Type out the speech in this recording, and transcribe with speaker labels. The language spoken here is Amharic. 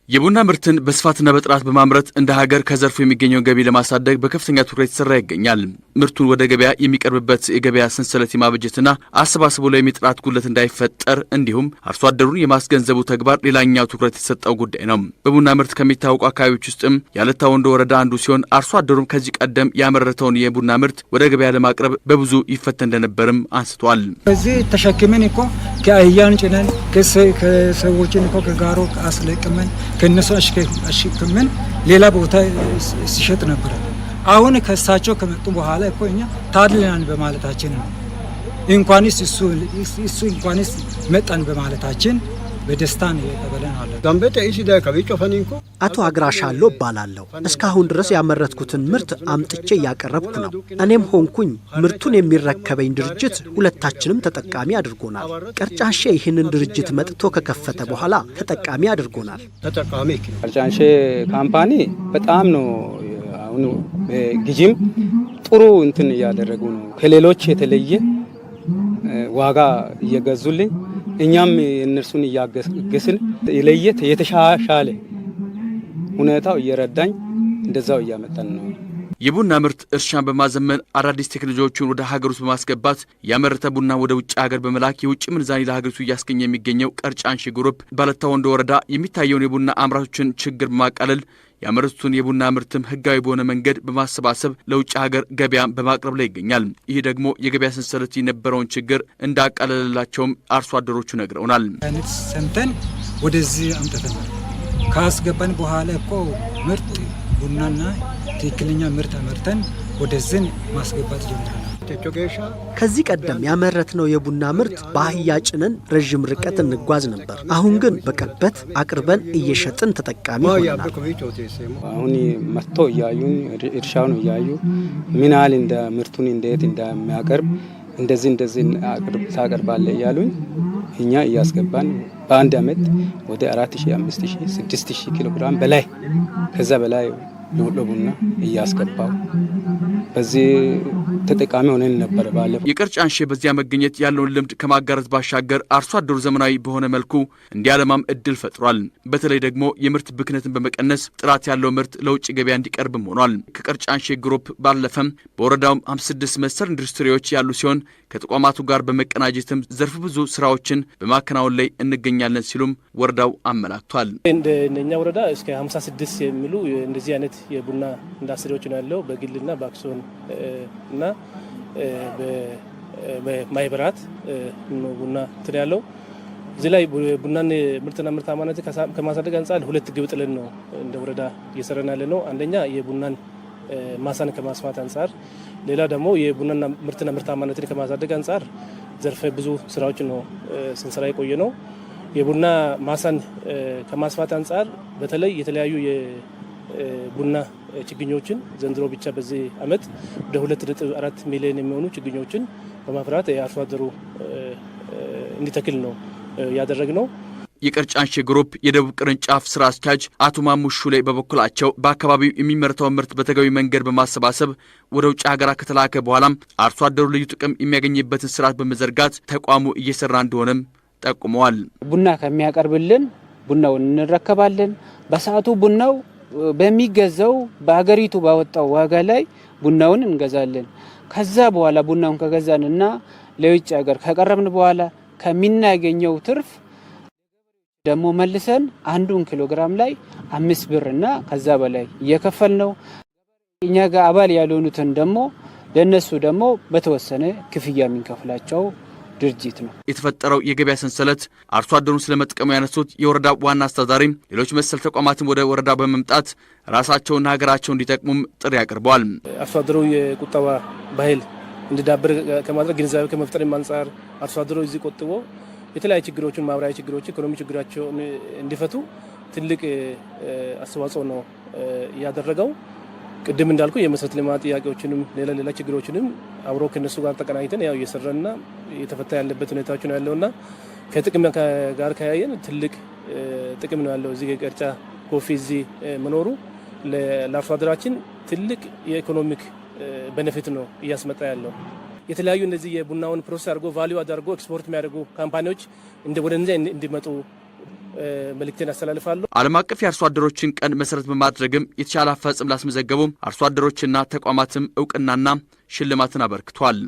Speaker 1: የቡና ምርትን በስፋትና በጥራት በማምረት እንደ ሀገር ከዘርፉ የሚገኘውን ገቢ ለማሳደግ በከፍተኛ ትኩረት የተሰራ ይገኛል። ምርቱን ወደ ገበያ የሚቀርብበት የገበያ ሰንሰለት የማበጀትና አሰባስቦ ላይ የጥራት ጉድለት እንዳይፈጠር እንዲሁም አርሶ አደሩን የማስገንዘቡ ተግባር ሌላኛው ትኩረት የተሰጠው ጉዳይ ነው። በቡና ምርት ከሚታወቁ አካባቢዎች ውስጥም ያለታ ወንዶ ወረዳ አንዱ ሲሆን አርሶ አደሩም ከዚህ ቀደም ያመረተውን የቡና ምርት ወደ ገበያ ለማቅረብ በብዙ ይፈተን እንደነበርም አንስቷል።
Speaker 2: እዚህ ተሸክመን እኮ ከአህያን ጭነን ከሰዎችን እኮ ከጋሮ አስለቅመን ከነሱ አሽከምን ሌላ ቦታ ሲሸጥ ነበር። አሁን ከሳቸው ከመጡ በኋላ እኮ እኛ ታድለናል በማለታችን ነው። እንኳንስ እሱ እንኳንስ መጣን በማለታችን በደስታ ነው የተበለናል።
Speaker 3: ዳምበተ ኢሲዳ ከቢጮ ፈኒንኮ
Speaker 4: አቶ አግራሻሎ እባላለሁ። እስካሁን ድረስ ያመረትኩትን ምርት አምጥቼ ያቀረብኩ ነው። እኔም ሆንኩኝ ምርቱን የሚረከበኝ ድርጅት ሁለታችንም ተጠቃሚ አድርጎናል። ቀርጫንሼ ይህንን ድርጅት መጥቶ ከከፈተ በኋላ ተጠቃሚ አድርጎናል።
Speaker 5: ቀርጫንሼ ካምፓኒ በጣም ነው አሁን ግጂም ጥሩ እንትን እያደረጉ ነው። ከሌሎች የተለየ ዋጋ እየገዙልኝ እኛም እነርሱን እያገስን ለየት የተሻሻለ ሁኔታው እየረዳኝ እንደዛው እያመጣን ነው።
Speaker 1: የቡና ምርት እርሻን በማዘመን አዳዲስ ቴክኖሎጂዎችን ወደ ሀገር ውስጥ በማስገባት ያመረተ ቡና ወደ ውጭ ሀገር በመላክ የውጭ ምንዛሪ ለሀገሪቱ እያስገኘ የሚገኘው ቀርጫንሼ ግሩፕ ባለታ ወንዶ ወረዳ የሚታየውን የቡና አምራቾችን ችግር በማቃለል ያመረቱትን የቡና ምርትም ህጋዊ በሆነ መንገድ በማሰባሰብ ለውጭ ሀገር ገበያ በማቅረብ ላይ ይገኛል። ይህ ደግሞ የገበያ ሰንሰለት የነበረውን ችግር እንዳቃለለላቸውም አርሶ አደሮቹ ነግረውናል።
Speaker 2: አይነት ሰምተን ወደዚህ አምጥተናል። ካስገባን በኋላ እኮ ምርጥ ቡናና ትክክለኛ ምርት አመርተን ወደዚህ ማስገባት ጀምረናል።
Speaker 4: ከዚህ ቀደም ያመረትነው የቡና ምርት በአህያ ጭነን ረጅም ርቀት እንጓዝ ነበር። አሁን ግን በቅርበት አቅርበን እየሸጥን ተጠቃሚ ሆነናል።
Speaker 5: አሁን መጥቶ እያዩን እርሻውን እያዩ ምን ያህል እንደ ምርቱን እንዴት እንደሚያቀርብ እንደዚህ ታቀርባለህ እያሉኝ እኛ እያስገባን በአንድ አመት ወደ 4000፣ 5000፣ 6000 ኪሎ ግራም በላይ ከዛ በላይ ቡና እያስገባው በዚህ ተጠቃሚ ሆነን ነበር። ባለፈው
Speaker 1: የቀርጫንሼ በዚያ መገኘት ያለውን ልምድ ከማጋራት ባሻገር አርሶ አደሩ ዘመናዊ በሆነ መልኩ እንዲያለማም እድል ፈጥሯል። በተለይ ደግሞ የምርት ብክነትን በመቀነስ ጥራት ያለው ምርት ለውጭ ገበያ እንዲቀርብም ሆኗል። ከቀርጫንሼ ግሩፕ ባለፈም በወረዳው 56 መሰል ኢንዱስትሪዎች ያሉ ሲሆን ከተቋማቱ ጋር በመቀናጀትም ዘርፍ ብዙ ስራዎችን በማከናወን ላይ እንገኛለን ሲሉም ወረዳው አመላክቷል።
Speaker 6: እንደኛ ወረዳ እስከ 56 የሚሉ እንደዚህ አይነት የቡና ኢንዱስትሪዎች ነው ያለው በግልና በአክሲዮን እና በማይበራት ቡና እንትን ያለው እዚህ ላይ ቡናን ምርትና ምርታማነት ከማሳደግ አንጻር ሁለት ግብ ጥለን ነው እንደ ወረዳ እየሰራን ያለ ነው። አንደኛ የቡናን ማሳን ከማስፋት አንጻር፣ ሌላ ደግሞ የቡናና ምርትና ምርታማነትን ከማሳደግ አንጻር ዘርፈ ብዙ ስራዎች ነው ስንሰራ የቆየ ነው። የቡና ማሳን ከማስፋት አንጻር በተለይ የተለያዩ የቡና ችግኞችን ዘንድሮ ብቻ በዚህ አመት ወደ 2.4 ሚሊዮን የሚሆኑ ችግኞችን በማፍራት የአርሶ አደሩ እንዲተክል ነው ያደረግነው።
Speaker 1: የቀርጫንሼ ግሩፕ የደቡብ ቅርንጫፍ ስራ አስኪያጅ አቶ ማሙሹ ላይ በበኩላቸው በአካባቢው የሚመረተውን ምርት በተገቢ መንገድ በማሰባሰብ ወደ ውጭ ሀገራት ከተላከ በኋላም አርሶ አደሩ ልዩ ጥቅም የሚያገኝበትን ስርዓት በመዘርጋት ተቋሙ እየሰራ እንደሆነም ጠቁመዋል።
Speaker 7: ቡና ከሚያቀርብልን ቡናውን እንረከባለን። በሰዓቱ ቡናው በሚገዛው በአገሪቱ ባወጣው ዋጋ ላይ ቡናውን እንገዛለን። ከዛ በኋላ ቡናውን ከገዛንና ለውጭ ሀገር ከቀረብን በኋላ ከሚናገኘው ትርፍ ደግሞ መልሰን 1 ኪሎ ግራም ላይ 5 ብርና ከዛ በላይ እየከፈል ነው። እኛ ጋር አባል ያልሆኑትን ደግሞ ለነሱ ደግሞ በተወሰነ ክፍያ የምንከፍላቸው ድርጅት ነው።
Speaker 1: የተፈጠረው የገበያ ሰንሰለት አርሶ አደሩን ስለመጥቀሙ ያነሱት የወረዳ ዋና አስተዳዳሪም ሌሎች መሰል ተቋማትን ወደ ወረዳ በመምጣት ራሳቸውና ሀገራቸው እንዲጠቅሙም ጥሪ አቅርበዋል።
Speaker 6: አርሶ አደሩ የቁጠባ ባህል እንዲዳብር ከማድረግ ግንዛቤ ከመፍጠር አንጻር አርሶ አደሩ እዚህ ቆጥቦ የተለያዩ ችግሮችን ማህበራዊ ችግሮችን ኢኮኖሚ ችግራቸውን እንዲፈቱ ትልቅ አስተዋጽኦ ነው ያደረገው። ቅድም እንዳልኩ የመሰረተ ልማት ጥያቄዎችንም ሌላ ችግሮችንም አብሮ ከነሱ ጋር ተቀናኝተን ያው እየሰራና እየተፈታ ያለበት ሁኔታዎች ነው ያለውና ከጥቅም ጋር ከያየን ትልቅ ጥቅም ነው ያለው። እዚህ ቀርጫ ኮፊ እዚህ መኖሩ ለአርሶ አደራችን ትልቅ የኢኮኖሚክ ቤኔፊት ነው እያስመጣ ያለው። የተለያዩ እነዚህ የቡናውን ፕሮሰስ አድርጎ ቫልዩ አድርጎ ኤክስፖርት የሚያደርጉ ካምፓኒዎች ወደ እነዚህ እንዲመጡ መልእክቴን አስተላልፋለሁ።
Speaker 1: ዓለም አቀፍ የአርሶ አደሮችን ቀን መሰረት በማድረግም የተሻለ አፈጻጸም ላስመዘገቡ አርሶ አደሮችና ተቋማትም እውቅናና ሽልማትን አበርክቷል።